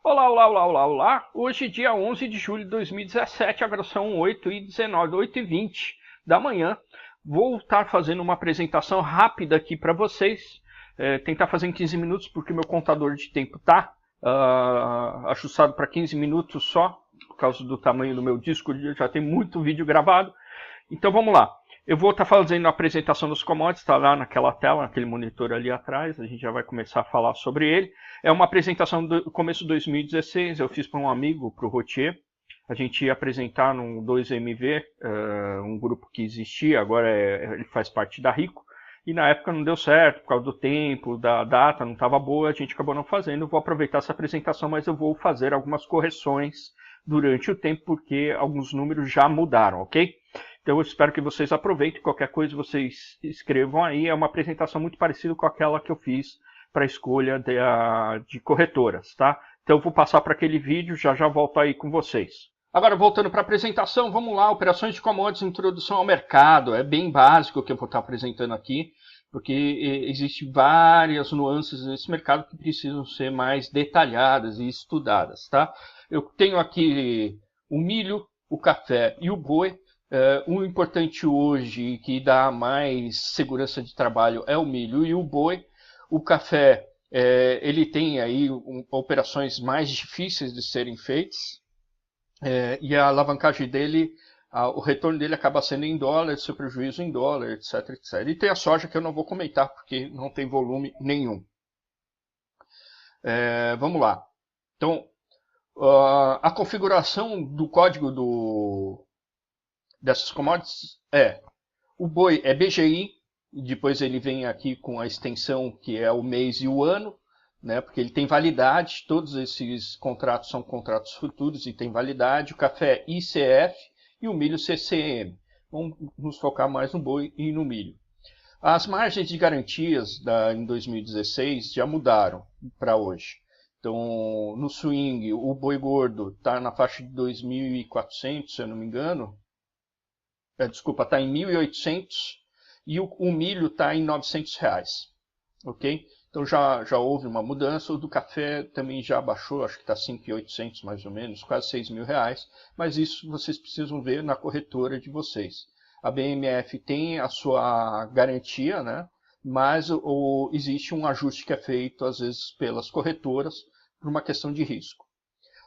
Olá, olá, olá, olá, olá. Hoje, dia 11 de julho de 2017, agora são 8h19, 8h20 da manhã. Vou estar fazendo uma apresentação rápida aqui para vocês. Tentar fazer em 15 minutos, porque meu contador de tempo está ajustado para 15 minutos só, por causa do tamanho do meu disco, já tem muito vídeo gravado. Então vamos lá. Eu vou estar fazendo a apresentação dos commodities, está lá naquela tela, naquele monitor ali atrás, a gente já vai começar a falar sobre ele. É uma apresentação do começo de 2016, eu fiz para um amigo, para o Rotier. A gente ia apresentar no 2MV, um grupo que existia, agora ele faz parte da Rico. E na época não deu certo, por causa do tempo, da data, não estava boa, a gente acabou não fazendo. Eu vou aproveitar essa apresentação, mas eu vou fazer algumas correções durante o tempo, porque alguns números já mudaram, ok? Então eu espero que vocês aproveitem, qualquer coisa vocês escrevam aí. É uma apresentação muito parecida com aquela que eu fiz para a escolha de corretoras, tá? Então eu vou passar para aquele vídeo, já volto aí com vocês. Agora voltando para a apresentação, vamos lá, operações de commodities, introdução ao mercado. É bem básico o que eu vou estar apresentando aqui, porque existem várias nuances nesse mercado que precisam ser mais detalhadas e estudadas, tá? Eu tenho aqui o milho, o café e o boi. O importante hoje, que dá mais segurança de trabalho, é o milho e o boi. O café, ele tem aí operações mais difíceis de serem feitas, e a alavancagem dele, o retorno dele acaba sendo em dólar, seu prejuízo em dólar, etc, etc. E tem a soja que eu não vou comentar, porque não tem volume nenhum. Vamos lá. Então, a configuração do código dessas commodities o boi é BGI, depois ele vem aqui com a extensão que é o mês e o ano, né, porque ele tem validade, todos esses contratos são contratos futuros e tem validade. O café ICF e o milho CCM. Vamos nos focar mais no boi e no milho. As margens de garantias em 2016 já mudaram para hoje. Então, no swing, o boi gordo está na faixa de 2.400, se eu não me engano. Desculpa, está em 1.800 e o milho está em R$ 900, ok? Então já houve uma mudança. O do café também já baixou, acho que está 5.800 mais ou menos, quase R$ 6.000, mas isso vocês precisam ver na corretora de vocês. A BMF tem a sua garantia, né? Mas existe um ajuste que é feito às vezes pelas corretoras por uma questão de risco.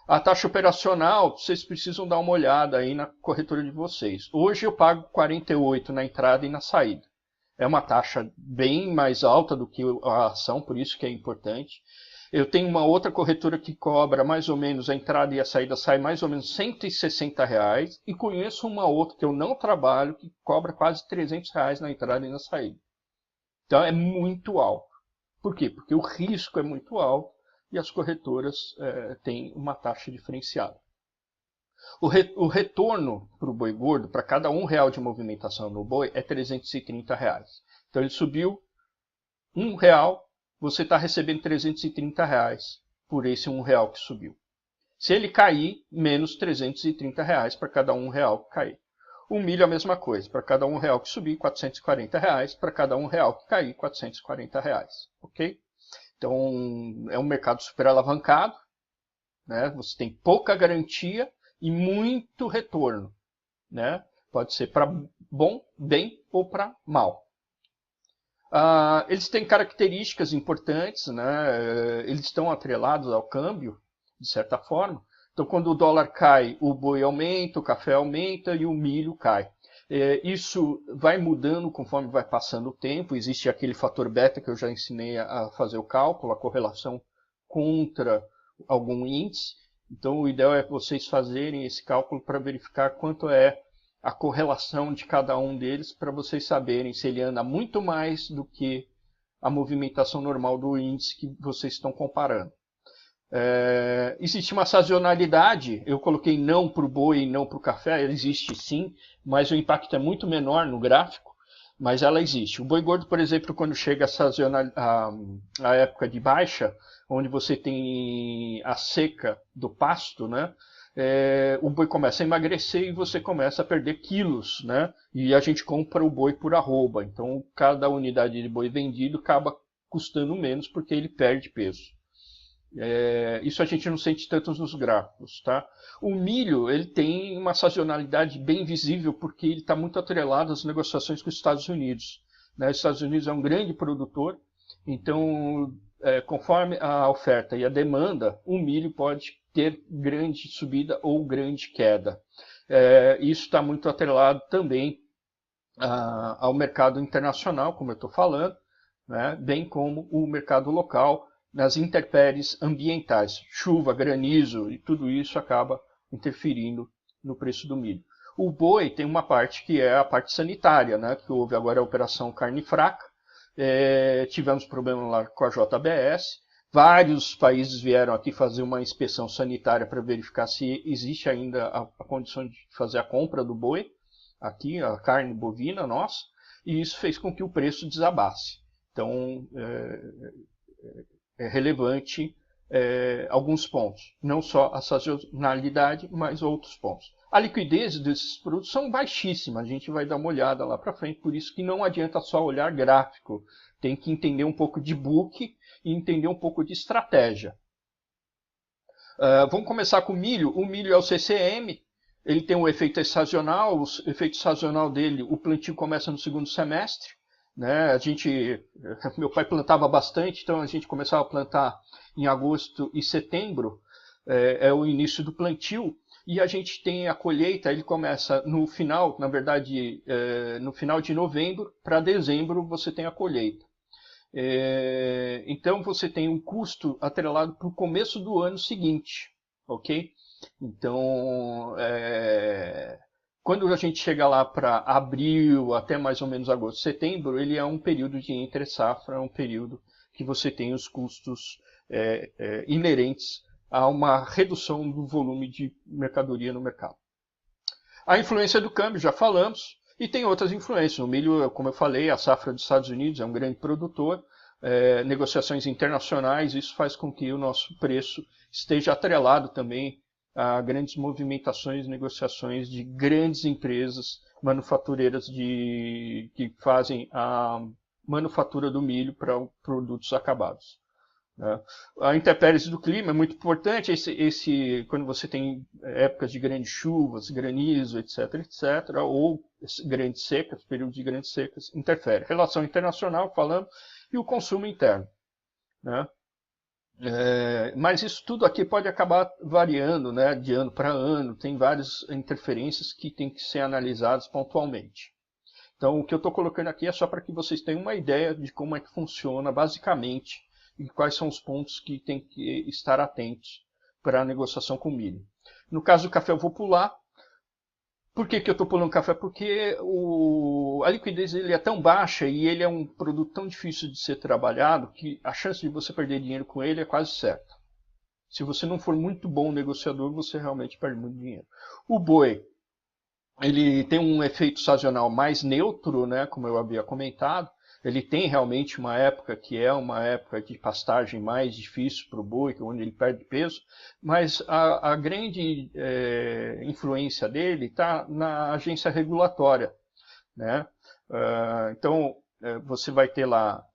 A taxa operacional, vocês precisam dar uma olhada aí na corretora de vocês. Hoje eu pago 48 na entrada e na saída. É uma taxa bem mais alta do que a ação, por isso que é importante. Eu tenho uma outra corretora que cobra mais ou menos, a entrada e a saída sai mais ou menos R$ 160. E conheço uma outra que eu não trabalho, que cobra quase R$ 300 na entrada e na saída. Então é muito alto. Por quê? Porque o risco é muito alto e as corretoras têm uma taxa diferenciada. O retorno para o boi gordo, para cada R$ 1 de movimentação no boi, é R$ 330. Então ele subiu R$ 1, você está recebendo R$ 330 por esse R$ 1 que subiu. Se ele cair, menos R$ 330 para cada R$ 1 que cair. O milho é a mesma coisa, para cada R$ 1 que subir, R$ 440, para cada R$ 1 que cair, R$ 440, ok? Então, é um mercado super alavancado, né? Você tem pouca garantia e muito retorno, né? Pode ser para bom, bem ou para mal. Eles têm características importantes, né? Eles estão atrelados ao câmbio, de certa forma. Então, quando o dólar cai, o boi aumenta, o café aumenta e o milho cai. Isso vai mudando conforme vai passando o tempo. Existe aquele fator beta que eu já ensinei a fazer o cálculo, a correlação contra algum índice. Então, o ideal é vocês fazerem esse cálculo para verificar quanto é a correlação de cada um deles, para vocês saberem se ele anda muito mais do que a movimentação normal do índice que vocês estão comparando. Existe uma sazonalidade, eu coloquei não para o boi e não para o café, existe sim, mas o impacto é muito menor no gráfico, mas ela existe. O boi gordo, por exemplo, quando chega a época de baixa, onde você tem a seca do pasto, né? O boi começa a emagrecer e você começa a perder quilos, né? E a gente compra o boi por arroba, então cada unidade de boi vendido acaba custando menos porque ele perde peso. Isso a gente não sente tanto nos gráficos, tá? O milho, ele tem uma sazonalidade bem visível porque ele está muito atrelado às negociações com os Estados Unidos, né? Os Estados Unidos é um grande produtor, então, conforme a oferta e a demanda, o milho pode ter grande subida ou grande queda. Isso está muito atrelado também ao mercado internacional, como eu estou falando, né? Bem como o mercado local, nas intempéries ambientais. Chuva, granizo e tudo isso acaba interferindo no preço do milho. O boi tem uma parte que é a parte sanitária, né? Que houve agora a Operação Carne Fraca. Tivemos problema lá com a JBS. Vários países vieram aqui fazer uma inspeção sanitária para verificar se existe ainda a condição de fazer a compra do boi, aqui, a carne bovina nossa, e isso fez com que o preço desabasse. Então, é relevante alguns pontos, não só a sazonalidade, mas outros pontos. A liquidez desses produtos são baixíssimas, a gente vai dar uma olhada lá para frente, por isso que não adianta só olhar gráfico, tem que entender um pouco de book e entender um pouco de estratégia. Vamos começar com o milho. O milho é o CCM, ele tem um efeito sazonal, o efeito sazonal dele, o plantio começa no segundo semestre. Né? Meu pai plantava bastante, então a gente começava a plantar em agosto e setembro, é o início do plantio, e a gente tem a colheita, ele começa no final, na verdade, no final de novembro, para dezembro você tem a colheita. Então você tem um custo atrelado para o começo do ano seguinte, ok? Então, quando a gente chega lá para abril, até mais ou menos agosto, setembro, ele é um período de entre-safra, é um período que você tem os custos inerentes a uma redução do volume de mercadoria no mercado. A influência do câmbio, já falamos, e tem outras influências. O milho, como eu falei, a safra dos Estados Unidos é um grande produtor, negociações internacionais, isso faz com que o nosso preço esteja atrelado também a grandes movimentações, negociações de grandes empresas manufatureiras que fazem a manufatura do milho para produtos acabados. A intempéries do clima é muito importante, quando você tem épocas de grandes chuvas, granizo, etc., etc., ou grandes secas, períodos de grandes secas, interfere. Relação internacional, falamos, e o consumo interno. Né? Mas isso tudo aqui pode acabar variando, né, de ano para ano, tem várias interferências que têm que ser analisadas pontualmente. Então, o que eu estou colocando aqui é só para que vocês tenham uma ideia de como é que funciona basicamente e quais são os pontos que tem que estar atentos para a negociação com milho. No caso do café, eu vou pular. Por que eu estou pulando café? Porque a liquidez ele é tão baixa e ele é um produto tão difícil de ser trabalhado que a chance de você perder dinheiro com ele é quase certa. Se você não for muito bom negociador, você realmente perde muito dinheiro. O boi, ele tem um efeito sazonal mais neutro, né, como eu havia comentado. Ele tem realmente uma época que é uma época de pastagem mais difícil para o boi, onde ele perde peso, mas a grande influência dele está na agência regulatória. Né? Então, você vai ter lá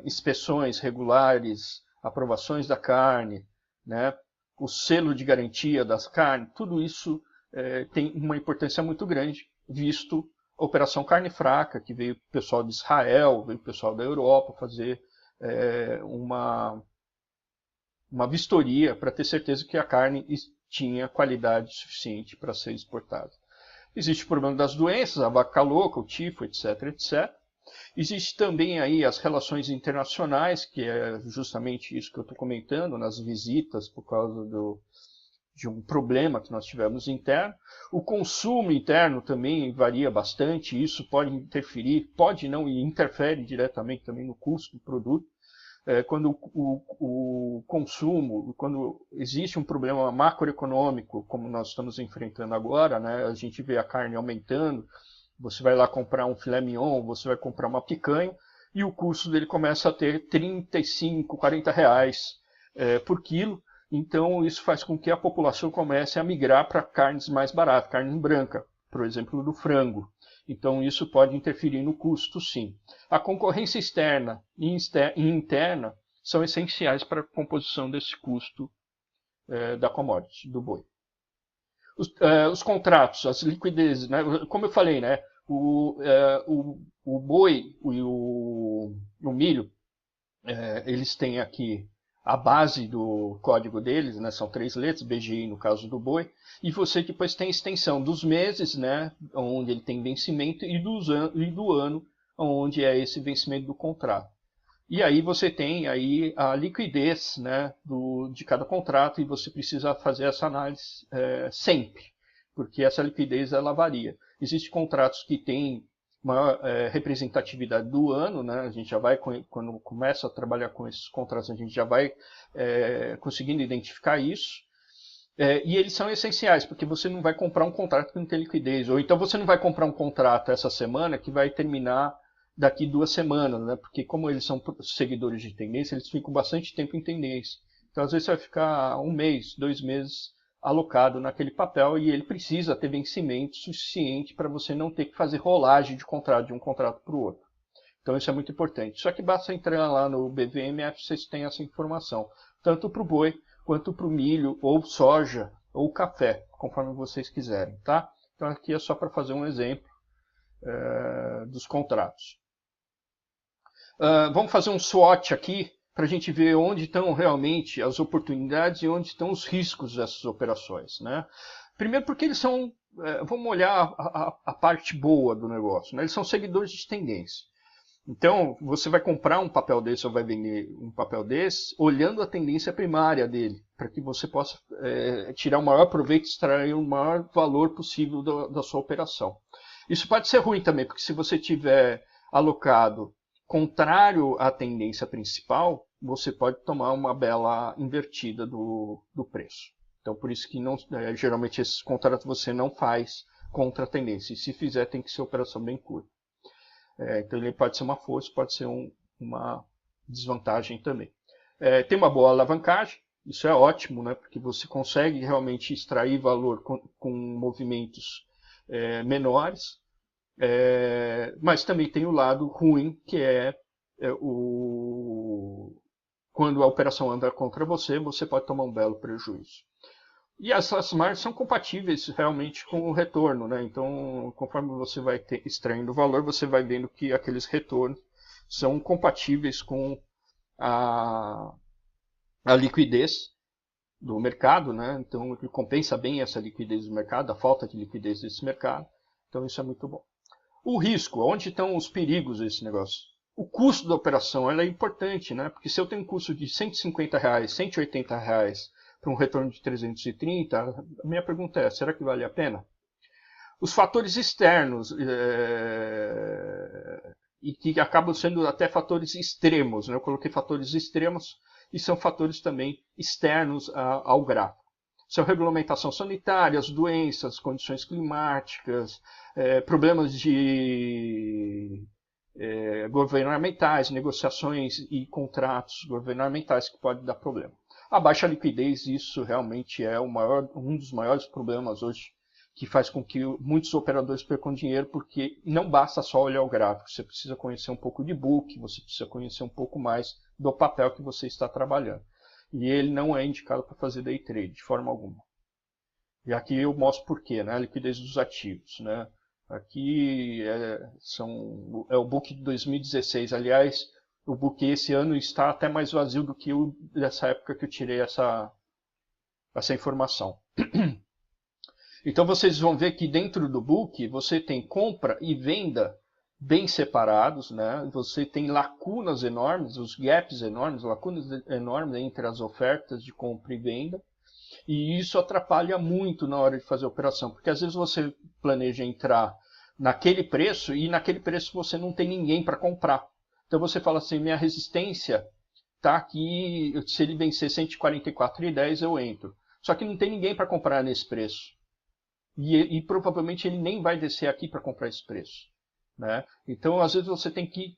inspeções regulares, aprovações da carne, né? O selo de garantia das carnes, tudo isso tem uma importância muito grande, visto a Operação Carne Fraca, que veio o pessoal de Israel, veio o pessoal da Europa fazer uma vistoria para ter certeza que a carne tinha qualidade suficiente para ser exportada. Existe o problema das doenças, a vaca louca, o tifo, etc, etc. Existe também aí as relações internacionais, que é justamente isso que eu estou comentando, nas visitas por causa de um problema que nós tivemos interno. O consumo interno também varia bastante, isso pode interferir, pode não, e interfere diretamente também no custo do produto. Quando o consumo, quando existe um problema macroeconômico, como nós estamos enfrentando agora, né, a gente vê a carne aumentando, você vai lá comprar um filé mignon, você vai comprar uma picanha, e o custo dele começa a ter 35, 40 reais por quilo. Então, isso faz com que a população comece a migrar para carnes mais baratas, carne branca, por exemplo, do frango. Então, isso pode interferir no custo, sim. A concorrência externa e interna são essenciais para a composição desse custo da commodity, do boi. Os contratos, as liquidezes, né? Como eu falei, né? O boi e o milho, eles têm aqui a base do código deles, né? São 3 letras, BGI no caso do boi, e você depois tem a extensão dos meses, né? Onde ele tem vencimento, e do ano, onde é esse vencimento do contrato. E aí você tem aí a liquidez, né, de cada contrato, e você precisa fazer essa análise sempre, porque essa liquidez ela varia. Existem contratos que têm maior representatividade do ano, né, a gente já vai, quando começa a trabalhar com esses contratos, a gente já vai conseguindo identificar isso. E eles são essenciais, porque você não vai comprar um contrato que não tem liquidez, ou então você não vai comprar um contrato essa semana que vai terminar daqui 2 semanas, né? Porque como eles são seguidores de tendência, eles ficam bastante tempo em tendência. Então, às vezes, você vai ficar 1 mês, 2 meses alocado naquele papel, e ele precisa ter vencimento suficiente para você não ter que fazer rolagem de contrato de um contrato para o outro. Então, isso é muito importante. Só que basta entrar lá no BVMF, vocês têm essa informação, tanto para o boi, quanto para o milho, ou soja, ou café, conforme vocês quiserem, tá? Então, aqui é só para fazer um exemplo dos contratos. Vamos fazer um SWOT aqui para a gente ver onde estão realmente as oportunidades e onde estão os riscos dessas operações, né? Primeiro porque eles são, vamos olhar a parte boa do negócio, né? Eles são seguidores de tendência. Então, você vai comprar um papel desse ou vai vender um papel desse olhando a tendência primária dele, para que você possa tirar o maior proveito, extrair o maior valor possível da sua operação. Isso pode ser ruim também, porque se você tiver alocado contrário à tendência principal, você pode tomar uma bela invertida do preço. Então, por isso que geralmente esses contratos você não faz contra a tendência. E se fizer, tem que ser operação bem curta. Então, ele pode ser uma força, pode ser uma desvantagem também. Tem uma boa alavancagem, isso é ótimo, né? Porque você consegue realmente extrair valor com movimentos menores. Mas também tem o lado ruim, que quando a operação anda contra você, você pode tomar um belo prejuízo. E essas margens são compatíveis realmente com o retorno, né? Então, conforme você vai extraindo o valor, você vai vendo que aqueles retornos são compatíveis com a liquidez do mercado, né? Então, ele compensa bem essa liquidez do mercado, a falta de liquidez desse mercado. Então, isso é muito bom. O risco, onde estão os perigos desse negócio? O custo da operação ela é importante, né? Porque se eu tenho um custo de R$150, R$180 para um retorno de 330, a minha pergunta é, será que vale a pena? Os fatores externos, e que acabam sendo até fatores extremos, né? Eu coloquei fatores extremos e são fatores também externos ao gráfico. São regulamentação sanitária, doenças, condições climáticas, problemas governamentais, negociações e contratos governamentais que podem dar problema. A baixa liquidez, isso realmente é um dos maiores problemas hoje, que faz com que muitos operadores percam dinheiro, porque não basta só olhar o gráfico, você precisa conhecer um pouco de book, você precisa conhecer um pouco mais do papel que você está trabalhando. E ele não é indicado para fazer day trade, de forma alguma. E aqui eu mostro por quê, né? A liquidez dos ativos, né? Aqui é o book de 2016. Aliás, o book esse ano está até mais vazio do que o dessa época que eu tirei essa informação. Então vocês vão ver que dentro do book você tem compra e venda bem separados, né? Você tem lacunas enormes, os gaps enormes, lacunas enormes entre as ofertas de compra e venda, e isso atrapalha muito na hora de fazer a operação, porque às vezes você planeja entrar naquele preço e naquele preço você não tem ninguém para comprar. Então você fala assim, minha resistência está aqui, se ele vencer 144,10 eu entro. Só que não tem ninguém para comprar nesse preço. E provavelmente ele nem vai descer aqui para comprar esse preço, né? Então, às vezes, você tem que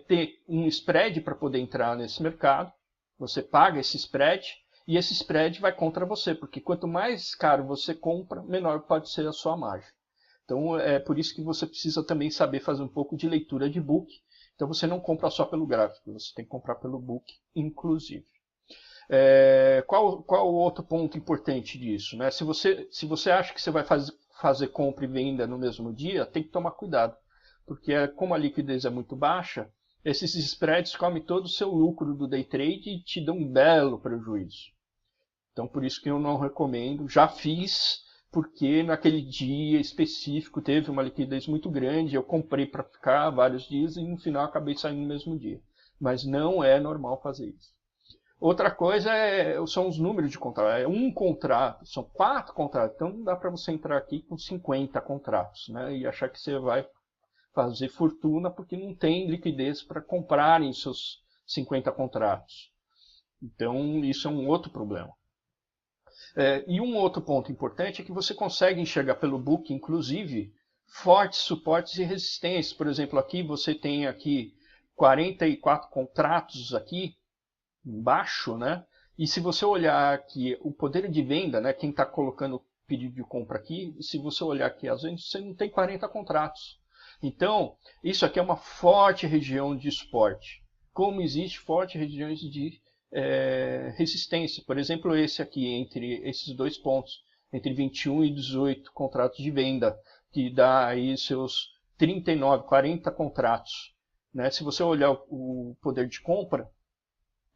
ter um spread para poder entrar nesse mercado. Você paga esse spread e esse spread vai contra você, porque quanto mais caro você compra, menor pode ser a sua margem. Então, é por isso que você precisa também saber fazer um pouco de leitura de book, Então você não compra só pelo gráfico, você tem que comprar pelo book, inclusive. Qual o outro ponto importante disso? Né? Se você acha que você vai fazer compra e venda no mesmo dia, tem que tomar cuidado. Porque como a liquidez é muito baixa, esses spreads comem todo o seu lucro do day trade e te dão um belo prejuízo. Então por isso que eu não recomendo. Já fiz, porque naquele dia específico teve uma liquidez muito grande, eu comprei para ficar vários dias e no final acabei saindo no mesmo dia. Mas não é normal fazer isso. Outra coisa são os números de contrato. É um contrato, são 4 contratos. Então não dá para você entrar aqui com 50 contratos, né? E achar que você vai fazer fortuna porque não tem liquidez para comprarem seus 50 contratos. Então isso é um outro problema. E um outro ponto importante é que você consegue enxergar pelo book, inclusive, fortes suportes e resistências. Por exemplo, aqui você tem aqui 44 contratos aqui embaixo, né? E se você olhar aqui o poder de venda, né? Quem está colocando o pedido de compra aqui, se você olhar aqui, às vezes você não tem 40 contratos. Então, isso aqui é uma forte região de suporte. Como existe fortes regiões de resistência. Por exemplo, esse aqui, entre esses dois pontos, entre 21 e 18 contratos de venda, que dá aí seus 39, 40 contratos. Né? Se você olhar o poder de compra,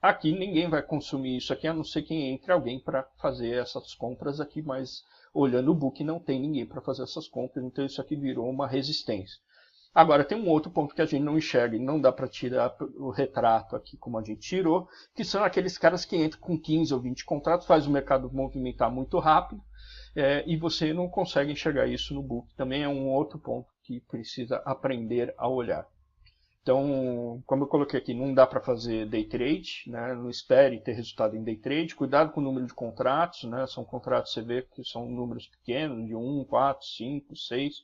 aqui ninguém vai consumir isso aqui, a não ser quem entre alguém para fazer essas compras aqui, mas olhando o book não tem ninguém para fazer essas compras, então isso aqui virou uma resistência. Agora, tem um outro ponto que a gente não enxerga e não dá para tirar o retrato aqui como a gente tirou, que são aqueles caras que entram com 15 ou 20 contratos, faz o mercado movimentar muito rápido e você não consegue enxergar isso no book. Também é um outro ponto que precisa aprender a olhar. Então, como eu coloquei aqui, não dá para fazer day trade, né? Não espere ter resultado em day trade. Cuidado com o número de contratos, né? São contratos, você vê que são números pequenos, de 1, 4, 5, 6.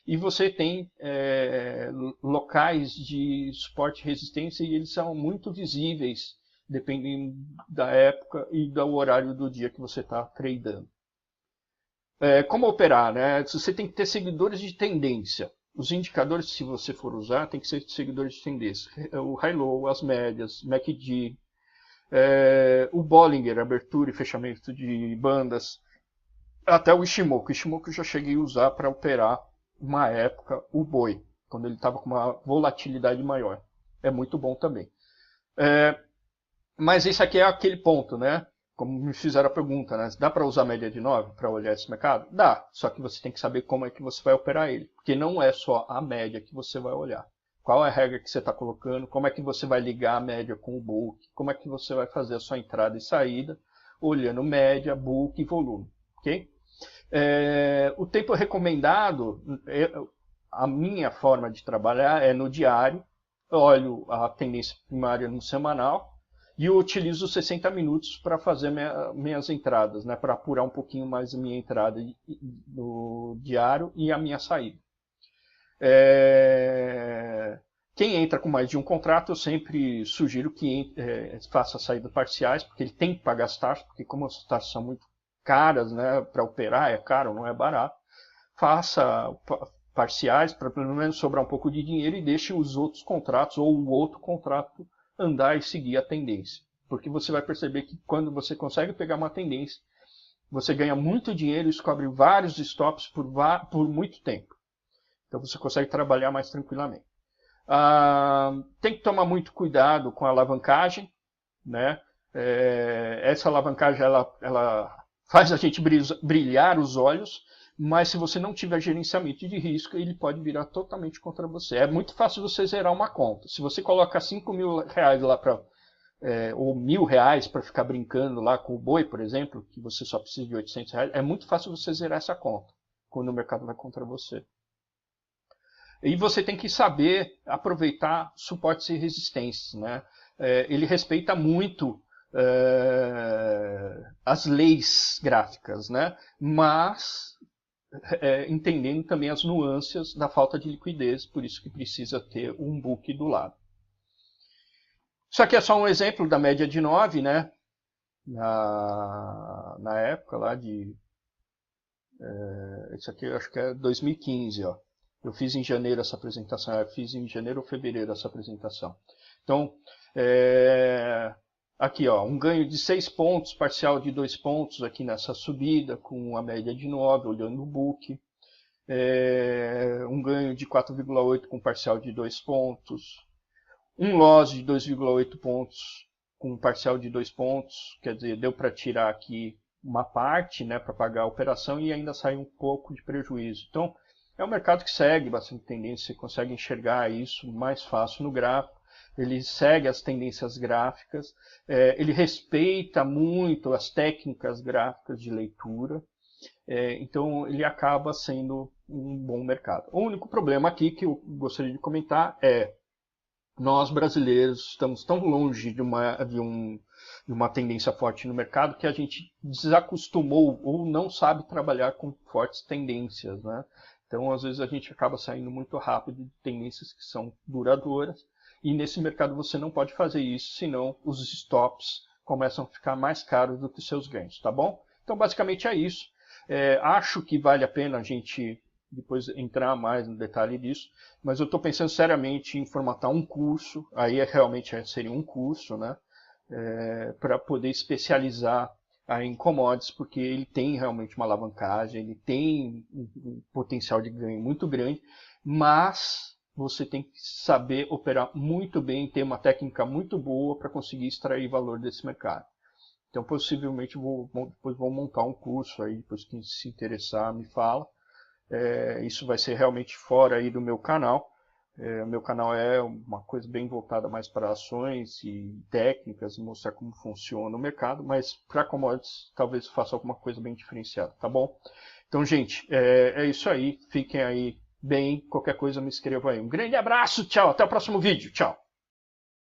E você tem locais de suporte e resistência e eles são muito visíveis, dependendo da época e do horário do dia que você está tradando. Como operar? Né? Você tem que ter seguidores de tendência. Os indicadores, se você for usar, tem que ser seguidores de tendência. O high-low, as médias, MACD, o Bollinger, abertura e fechamento de bandas, até o Ishimoku. O Ishimoku eu já cheguei a usar para operar uma época o boi, quando ele estava com uma volatilidade maior. É muito bom também. Mas esse aqui é aquele ponto, né? Como me fizeram a pergunta, né? Dá para usar a média de 9 para olhar esse mercado? Dá, só que você tem que saber como é que você vai operar ele. Porque não é só a média que você vai olhar. Qual é a regra que você está colocando? Como é que você vai ligar a média com o book? Como é que você vai fazer a sua entrada e saída? Olhando média, book e volume. Ok? O tempo recomendado, a minha forma de trabalhar é no diário. Eu olho a tendência primária no semanal e eu utilizo 60 minutos para fazer minhas entradas, né, para apurar um pouquinho mais a minha entrada no diário e a minha saída. Quem entra com mais de um contrato, eu sempre sugiro que faça saídas parciais, porque ele tem que pagar as taxas, porque como as taxas são muito caras, né, para operar, é caro, não é barato. Faça parciais para pelo menos sobrar um pouco de dinheiro e deixe os outros contratos ou o outro contrato andar e seguir a tendência. Porque você vai perceber que quando você consegue pegar uma tendência, você ganha muito dinheiro e descobre vários stops por muito tempo. Então você consegue trabalhar mais tranquilamente. Tem que tomar muito cuidado com a alavancagem, né? Essa alavancagem ela faz a gente brilhar os olhos, mas se você não tiver gerenciamento de risco, ele pode virar totalmente contra você. É muito fácil você zerar uma conta. Se você coloca 5 mil reais lá ou R$1.000 para ficar brincando lá com o boi, por exemplo, que você só precisa de R$800, é muito fácil você zerar essa conta quando o mercado vai contra você. E você tem que saber aproveitar suportes e resistências, né? Ele respeita muito as leis gráficas, né? Mas entendendo também as nuances da falta de liquidez, por isso que precisa ter um book do lado. Isso aqui é só um exemplo da média de 9, né? Na época lá de... isso aqui eu acho que é 2015, ó. Eu fiz em janeiro essa apresentação, eu fiz em janeiro ou fevereiro essa apresentação. Então, aqui ó, um ganho de 6 pontos, parcial de 2 pontos aqui nessa subida, com a média de 9, olhando o book. Um ganho de 4,8 com parcial de 2 pontos. Um loss de 2,8 pontos com parcial de 2 pontos. Quer dizer, deu para tirar aqui uma parte, né, para pagar a operação e ainda sai um pouco de prejuízo. Então, é um mercado que segue bastante tendência, você consegue enxergar isso mais fácil no gráfico. Ele segue as tendências gráficas, ele respeita muito as técnicas gráficas de leitura, então ele acaba sendo um bom mercado. O único problema aqui que eu gostaria de comentar é nós brasileiros estamos tão longe de uma tendência forte no mercado que a gente desacostumou ou não sabe trabalhar com fortes tendências, né? Então, às vezes, a gente acaba saindo muito rápido de tendências que são duradouras. E nesse mercado você não pode fazer isso, senão os stops começam a ficar mais caros do que os seus ganhos, tá bom? Então, basicamente é isso. Acho que vale a pena a gente depois entrar mais no detalhe disso, mas eu estou pensando seriamente em formatar um curso, aí realmente seria um curso, né? Para poder especializar em commodities, porque ele tem realmente uma alavancagem, ele tem um potencial de ganho muito grande, mas você tem que saber operar muito bem, ter uma técnica muito boa para conseguir extrair valor desse mercado. Então, possivelmente, depois vou montar um curso aí, depois quem se interessar me fala. Isso vai ser realmente fora aí do meu canal. O meu canal é uma coisa bem voltada mais para ações e técnicas, mostrar como funciona o mercado, mas para commodities talvez faça alguma coisa bem diferenciada, tá bom? Então, gente, é isso aí. Fiquem aí bem. Qualquer coisa me escreva aí. Um grande abraço, tchau. Até o próximo vídeo. Tchau.